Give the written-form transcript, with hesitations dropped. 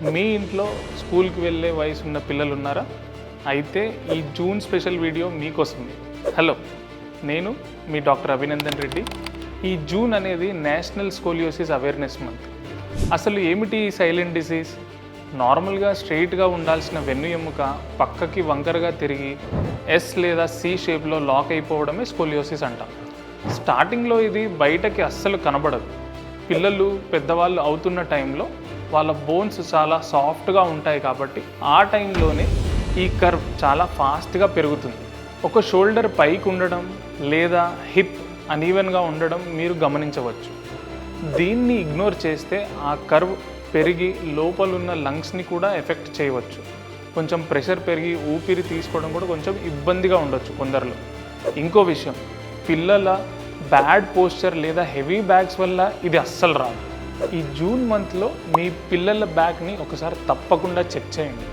మీ ఇంట్లో స్కూల్కి వెళ్ళే వయసు ఉన్న పిల్లలు ఉన్నారా? అయితే ఈ జూన్ స్పెషల్ వీడియో మీకోసమే. హలో, నేను మీ డాక్టర్ అభినందన్ రెడ్డి. ఈ జూన్ అనేది నేషనల్ స్కోలియోసిస్ అవేర్నెస్ మంత్. అసలు ఏమిటి ఈ సైలెంట్ డిసీజ్? నార్మల్గా స్ట్రెయిట్గా ఉండాల్సిన వెన్ను ఎముక పక్కకి వంకరగా తిరిగి ఎస్ లేదా సి షేప్లో లాక్ అయిపోవడమే స్కోలియోసిస్ అంటాం. స్టార్టింగ్లో ఇది బయటకి అస్సలు కనబడదు. పిల్లలు పెద్దవాళ్ళు అవుతున్న టైంలో వాళ్ళ బోన్స్ చాలా సాఫ్ట్గా ఉంటాయి కాబట్టి ఆ టైంలోనే ఈ కర్వ్ చాలా ఫాస్ట్గా పెరుగుతుంది. ఒక షోల్డర్ పైకి ఉండడం లేదా హిప్ అనీవెన్గా ఉండడం మీరు గమనించవచ్చు. దీన్ని ఇగ్నోర్ చేస్తే ఆ కర్వ్ పెరిగి లోపలున్న లంగ్స్ని కూడా ఎఫెక్ట్ చేయవచ్చు. కొంచెం ప్రెషర్ పెరిగి ఊపిరి తీసుకోవడం కూడా కొంచెం ఇబ్బందిగా ఉండొచ్చు కొందరిలో. ఇంకో విషయం, పిల్లల బ్యాడ్ పోస్చర్ లేదా హెవీ బ్యాగ్స్ వల్ల ఇది అస్సలు రాదు. ఈ జూన్ మంత్లో మీ పిల్లల బ్యాగ్ని ఒకసారి తప్పకుండా చెక్ చేయండి.